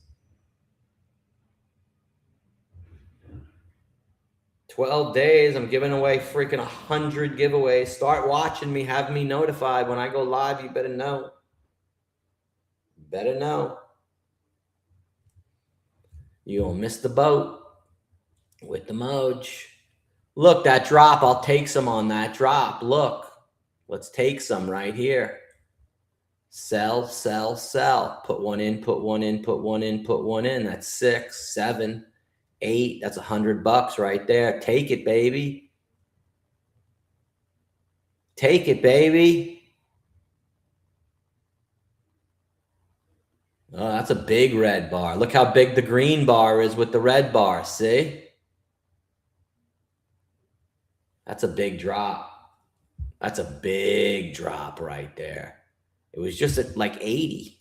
12 days. I'm giving away freaking 100 giveaways. Start watching me. Have me notified when I go live. You better know. Better know. You don't miss the boat with the Moj. Look, that drop. I'll take some on that drop. Look. Let's take some right here. Sell, sell, sell. Put one in, put one in, put one in, put one in. That's 6, 7, 8. That's $100 right there. Take it, baby. Take it, baby. Oh, that's a big red bar. Look how big the green bar is with the red bar. See? That's a big drop. That's a big drop right there. It was just at like 80.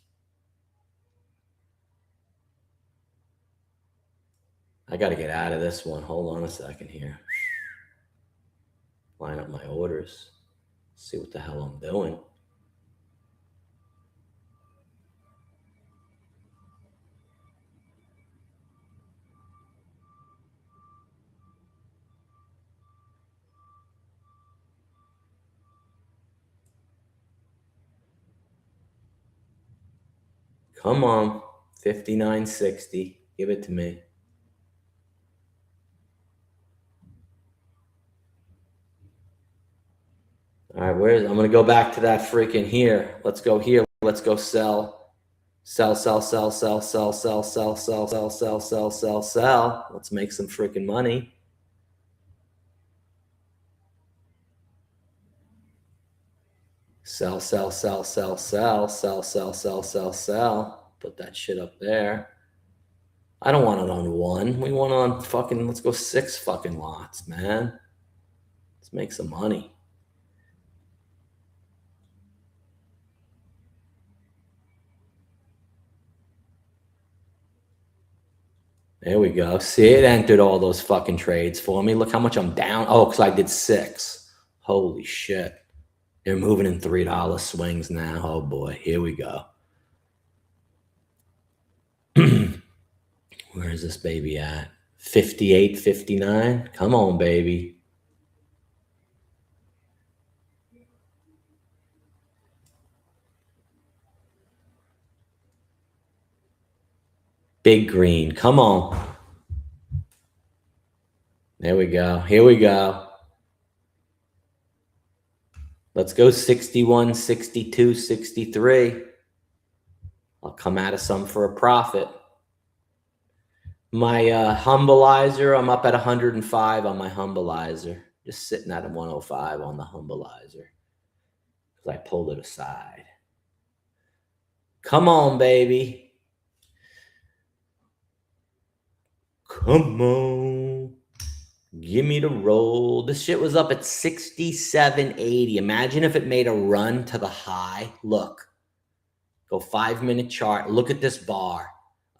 I got to get out of this one. Hold on a second here. Line up my orders. See what the hell I'm doing. Come on, 59.60. Give it to me. All right, I'm going to go back to that freaking here. Let's go here. Let's go sell. Sell, sell, sell, sell, sell, sell, sell, sell, sell, sell, sell, sell, sell. Let's make some freaking money. Sell, sell, sell, sell, sell, sell, sell, sell, sell, sell. Put that shit up there. I don't want it on one. We want it on fucking, let's go 6 fucking lots, man. Let's make some money. There we go. See, it entered all those fucking trades for me. Look how much I'm down. Oh, because I did 6. Holy shit. They're moving in $3 swings now. Oh boy, here we go. Where is this baby at? 58, 59. Come on, baby. Big green. Come on. There we go. Here we go. Let's go 61, 62, 63. I'll come out of some for a profit. My humbleizer, I'm up at 105 on my humbleizer. Just sitting at a 105 on the humbleizer. Because I pulled it aside. Come on, baby. Come on. Give me the roll. This shit was up at 67.80. Imagine if it made a run to the high. Look. Go 5-minute chart. Look at this bar.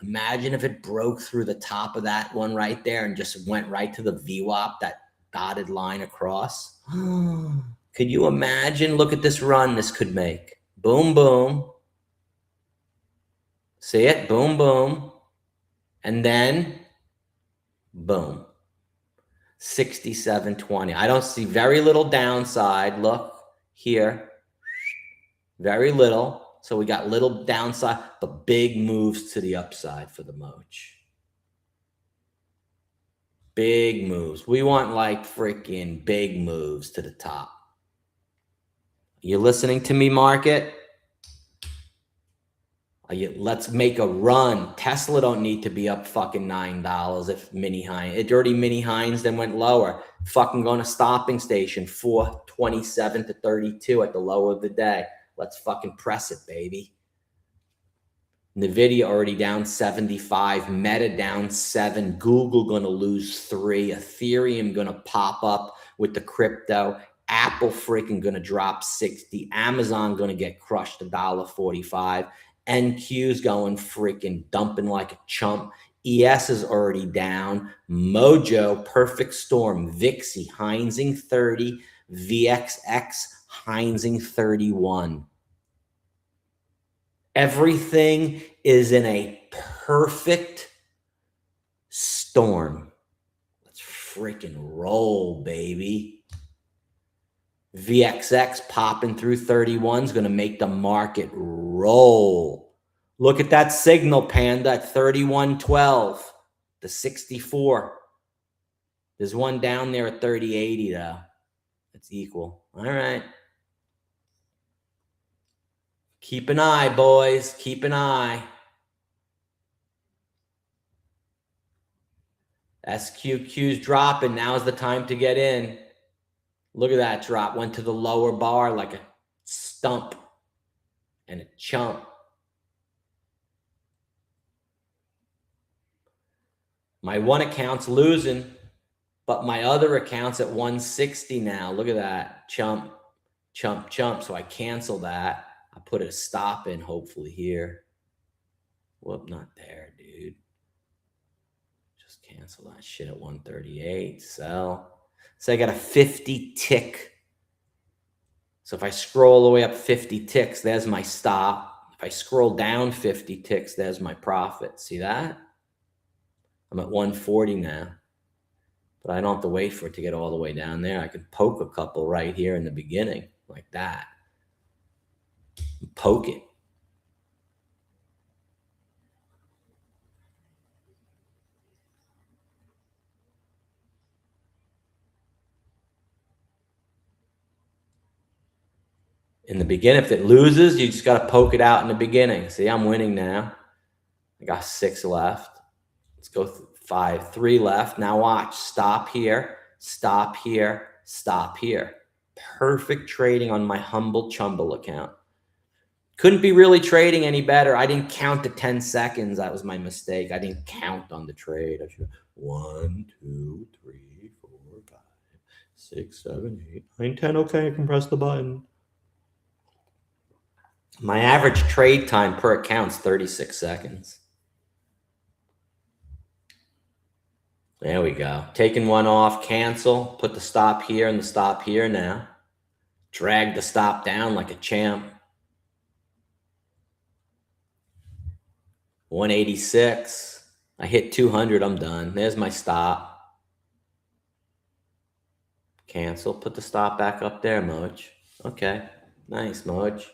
Imagine if it broke through the top of that one right there and just went right to the VWAP, that dotted line across. Could you imagine? Look at this run this could make. Boom, boom. See it? Boom, boom. And then, boom. 67.20. I don't see very little downside. Look here. Very little. So we got little downside, but big moves to the upside for the Moj. Big moves. We want like freaking big moves to the top. You listening to me, market? Let's make a run. Tesla don't need to be up fucking $9 if mini high. It already mini Hines then went lower. Fucking going to stopping station 427 to 32 at the low of the day. Let's fucking press it, baby. Nvidia already down 75, Meta down 7, Google gonna lose 3, Ethereum gonna pop up with the crypto, Apple freaking gonna drop 60, Amazon gonna get crushed $1.45, NQ's going freaking dumping like a chump, ES is already down, Mojo, Perfect Storm, VIXI, Heinzing 30, VXX, Heinzing 31. Everything is in a perfect storm. Let's freaking roll, baby. VXX popping through 31 is going to make the market roll. Look at that signal, Panda, at 31.12 to 64. There's one down there at 30.80, though. It's equal. All right. Keep an eye, boys. Keep an eye. SQQ's dropping. Now's the time to get in. Look at that drop. Went to the lower bar like a stump and a chump. My one account's losing, but my other account's at 160 now. Look at that. Chump, chump, chump. So I cancel that. I put a stop in, hopefully, here. Whoop, not there, dude. Just cancel that shit at 138. Sell. So I got a 50 tick. So if I scroll all the way up 50 ticks, there's my stop. If I scroll down 50 ticks, there's my profit. See that? I'm at 140 now. But I don't have to wait for it to get all the way down there. I can poke a couple right here in the beginning, like that. Poke it. In the beginning, if it loses, you just got to poke it out in the beginning. See, I'm winning now. I got 6 left. Let's go 5, 3 left. Now watch. Stop here. Stop here. Stop here. Perfect trading on my humble chumble account. Couldn't be really trading any better. I didn't count to 10 seconds. That was my mistake. I didn't count on the trade. I should 1, 2, 3, 4, 5, 6, 7, 8, 9, 10. Okay, I can press the button. My average trade time per account is 36 seconds. There we go. Taking one off, cancel, put the stop here and the stop here now. Drag the stop down like a champ. 186. I hit 200, I'm done. There's my stop. Cancel, put the stop back up there, Moj. Okay, nice, Moj.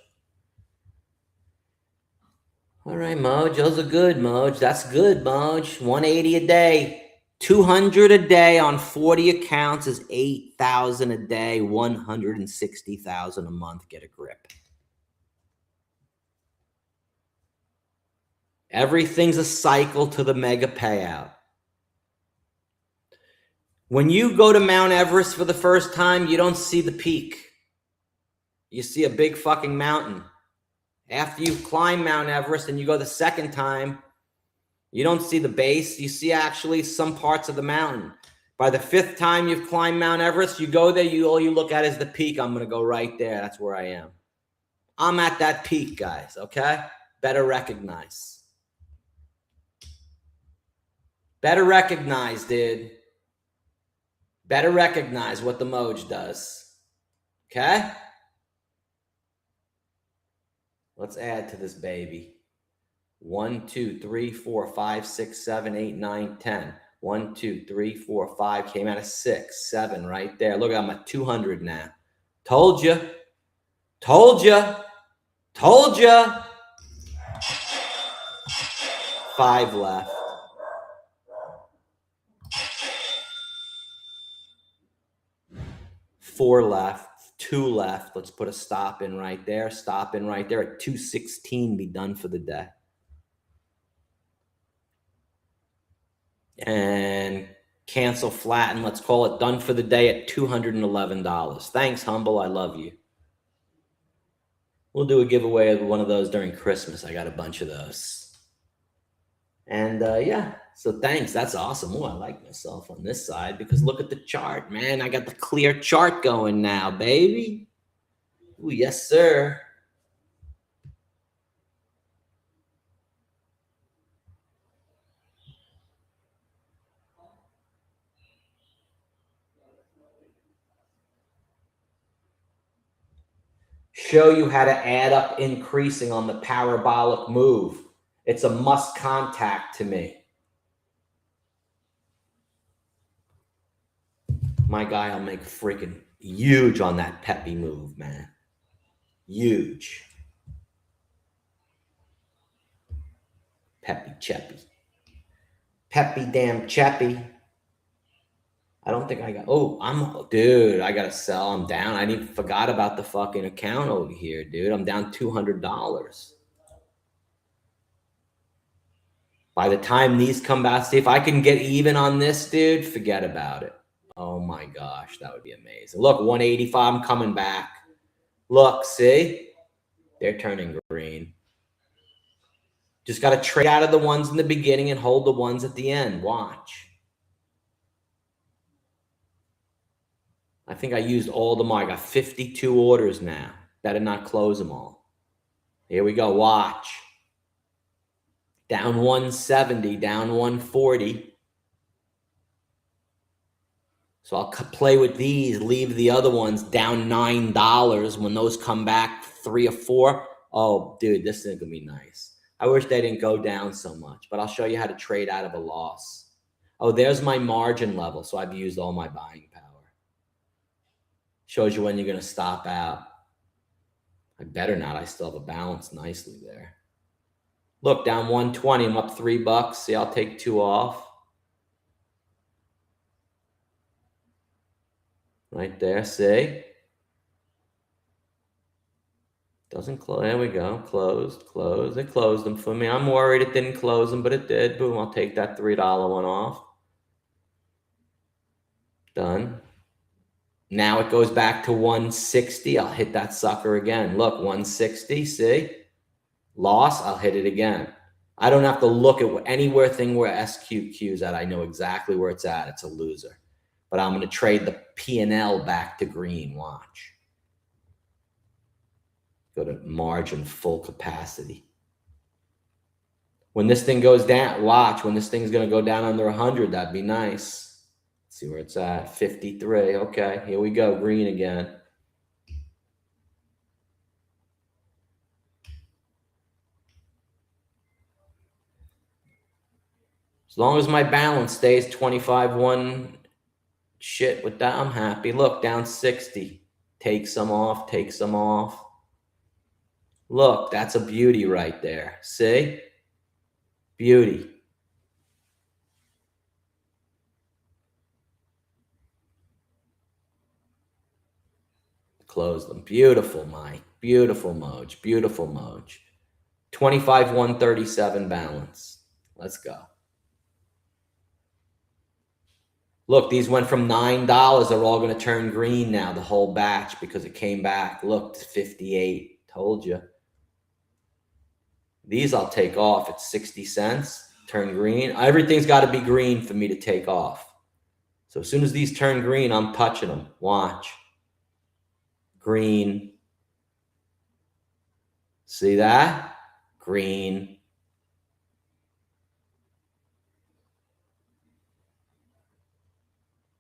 All right, Moj, those are good, Moj. That's good, Moj. 180 a day. 200 a day on 40 accounts is 8,000 a day, 160,000 a month. Get a grip. Everything's a cycle to the mega payout. When you go to Mount Everest for the first time, you don't see the peak. You see a big fucking mountain. After you climb Mount Everest and you go the second time, you don't see the base. You see actually some parts of the mountain. By the 5th time you've climbed Mount Everest, you go there, all you look at is the peak. I'm going to go right there. That's where I am. I'm at that peak, guys, okay? Better recognize. Better recognize, dude. Better recognize what the Moj does. Okay? Let's add to this baby. 1, 2, 3, 4, 5, 6, 7, 8, 9, 10. 1, 2, 3, 4, 5. Came out of 6, 7 right there. Look, I'm at 200 now. Told you. Told you. Told you. 5 left. 4 left, 2 left. Let's put a stop in right there. Stop in right there at 216. Be done for the day. And cancel flatten. Let's call it done for the day at $211. Thanks, Humble. I love you. We'll do a giveaway of one of those during Christmas. I got a bunch of those. And yeah, so thanks. That's awesome. Oh, I like myself on this side because look at the chart, man. I got the clear chart going now, baby. Oh, yes, sir. Show you how to add up increasing on the parabolic move. It's a must contact to me. My guy will make freaking huge on that peppy move, man. Huge. Peppy Cheppy. Peppy damn Cheppy. I don't think I got, dude, I got to sell. I'm down. I forgot about the fucking account over here, dude. I'm down $200. By the time these come back, see if I can get even on this, dude, forget about it. Oh my gosh, that would be amazing. Look, 185, I'm coming back. Look, see? They're turning green. Just got to trade out of the ones in the beginning and hold the ones at the end. Watch. I think I used all the more. I got 52 orders now. Better not close them all. Here we go. Watch. Down 170, down 140. So I'll play with these, leave the other ones down $9. When those come back 3 or 4, oh, dude, this is going to be nice. I wish they didn't go down so much, but I'll show you how to trade out of a loss. Oh, there's my margin level. So I've used all my buying power. Shows you when you're going to stop out. I better not. I still have a balance nicely there. Look, down 120. I'm up $3. See, I'll take 2 off. Right there, see? Doesn't close. There we go. Closed, closed. It closed them for me. I'm worried it didn't close them, but it did. Boom, I'll take that $3 one off. Done. Now it goes back to 160. I'll hit that sucker again. Look, 160, see? Loss, I'll hit it again. I don't have to look at anywhere thing where SQQ's at. I know exactly where it's at. It's a loser. But I'm going to trade the P&L back to green. Watch. Go to margin full capacity. When this thing goes down, watch. When this thing's going to go down under 100, that'd be nice. Let's see where it's at. 53. Okay, here we go. Green again. As long as my balance stays 25-1 shit with that, I'm happy. Look, down 60. Take some off, take some off. Look, that's a beauty right there. See? Beauty. Close them. Beautiful, Mike. Beautiful Moj. Beautiful Moj. 25-137 balance. Let's go. Look, these went from $9. They're all going to turn green now, the whole batch, because it came back. Look, 58. Told you. These I'll take off at 60 cents. Turn green. Everything's got to be green for me to take off. So as soon as these turn green, I'm touching them. Watch. Green. See that? Green.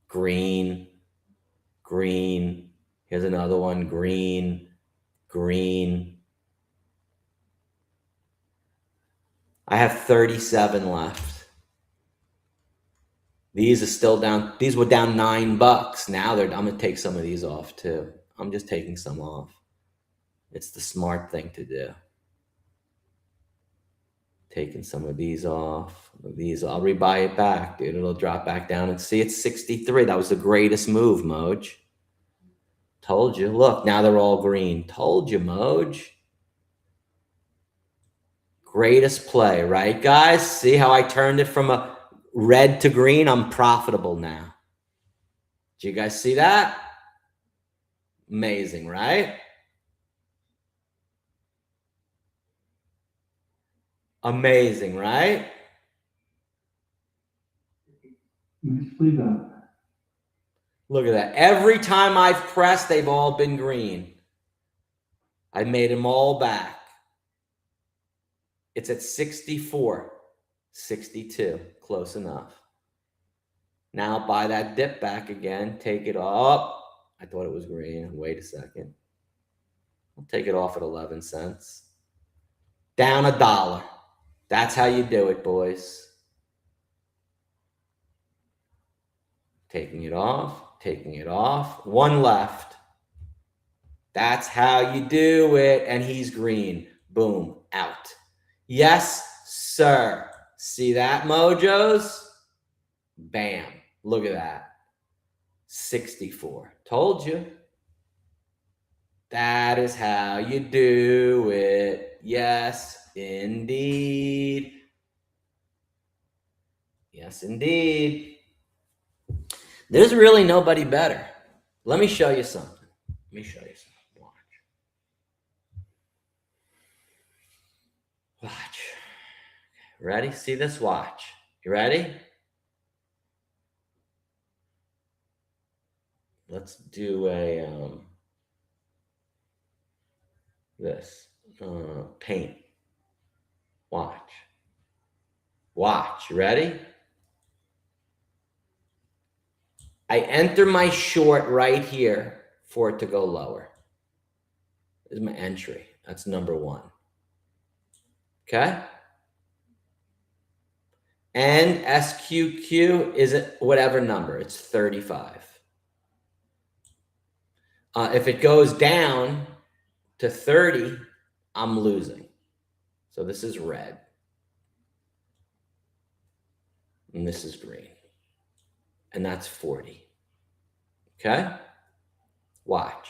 Green. Green. Here's another one. Green. Green. I have 37 left. These are still down. These were down $9. Now I'm going to take some of these off too. I'm just taking some off. It's the smart thing to do. Taking some of these off. These, I'll rebuy it back, dude. It'll drop back down and see it's 63. That was the greatest move, Moj. Told you. Look, now they're all green. Told you, Moj. Greatest play, right, guys? See how I turned it from a red to green? I'm profitable now. Do you guys see that? Amazing, right? Amazing, right? Nicely done. Look at that. Every time I've pressed, they've all been green. I made them all back. It's at 64, 62. Close enough. Now buy that dip back again. Take it up. I thought it was green. Wait a second. I'll take it off at 11 cents. Down $1. That's how you do it, boys. Taking it off, taking it off. One left. That's how you do it. And he's green. Boom, out. Yes, sir. See that, mojos? Bam. Look at that. 64. Told you. That is how you do it. Yes, indeed. Yes, indeed. There's really nobody better. Let me show you something. Let me show you something. Watch. Ready? See this? Watch. You ready? Let's do a paint. Watch. Watch. You ready? I enter my short right here for it to go lower. This is my entry. That's number one. Okay? And SQQ is at whatever number. It's 35. If it goes down to 30, I'm losing. So this is red. And this is green. And that's 40. Okay? Watch.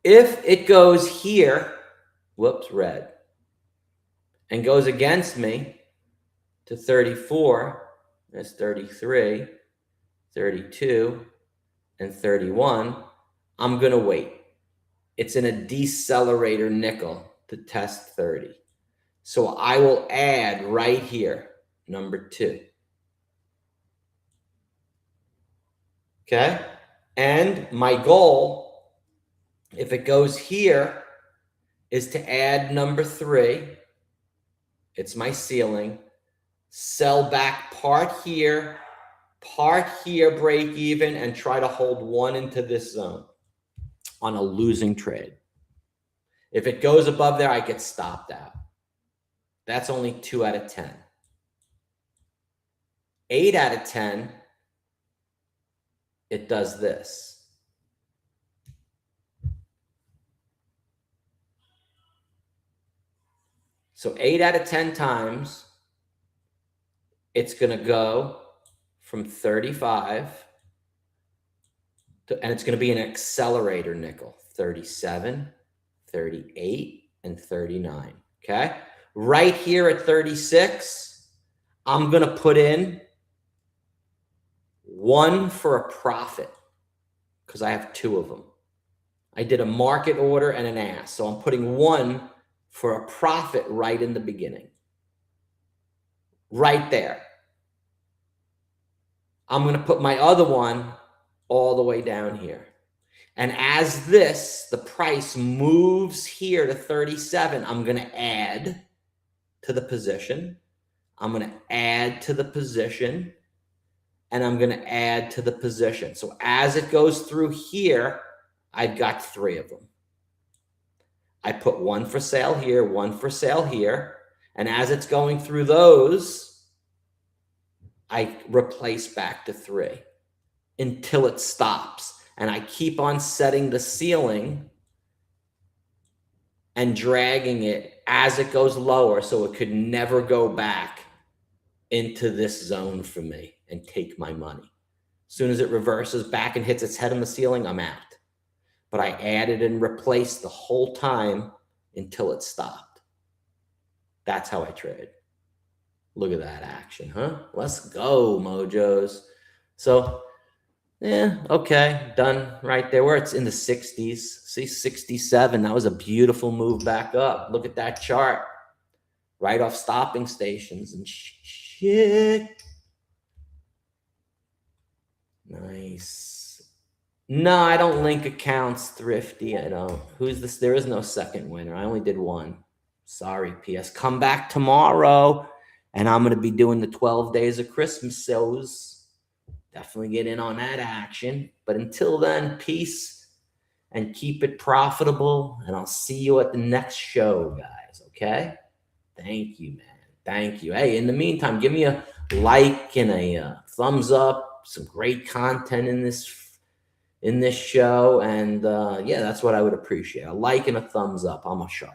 If it goes here, whoops, red, and goes against me to 34, that's 33, 32, and 31, I'm going to wait. It's in a decelerator nickel to test 30. So I will add right here, number 2. Okay? And my goal, if it goes here, is to add number 3. It's my ceiling. Sell back part here, break even, and try to hold 1 into this zone on a losing trade. If it goes above there, I get stopped out. That's only 2 out of 10. 8 out of 10, it does this. So 8 out of 10 times, it's going to go from 35 to, and it's going to be an accelerator nickel, 37, 38, and 39. Okay? Right here at 36, I'm going to put in 1 for a profit because I have 2 of them. I did a market order and an ask. So I'm putting 1 for a profit right in the beginning. Right there. I'm going to put my other one all the way down here. And as the price moves here to 37, I'm going to add to the position. I'm going to add to the position. And I'm going to add to the position. So as it goes through here, I've got 3 of them. I put 1 for sale here, 1 for sale here. And as it's going through those, I replace back to 3 until it stops. And I keep on setting the ceiling and dragging it as it goes lower so it could never go back into this zone for me and take my money. As soon as it reverses back and hits its head on the ceiling, I'm out. But I added and replaced the whole time until it stopped. That's how I trade. Look at that action, huh? Let's go, mojos. So, yeah, okay, done right there. Where it's in the 60s. See, 67. That was a beautiful move back up. Look at that chart. Right off stopping stations and shit. Nice. No, I don't link accounts, Thrifty. I don't. Who's this? There is no second winner. I only did one. Sorry, PS. Come back tomorrow, and I'm going to be doing the 12 days of Christmas shows. Definitely get in on that action. But until then, peace and keep it profitable. And I'll see you at the next show, guys. Okay? Thank you, man. Thank you. Hey, in the meantime, give me a like and a thumbs up. Some great content in this show. And yeah, that's what I would appreciate. A like and a thumbs up. I'm a shark.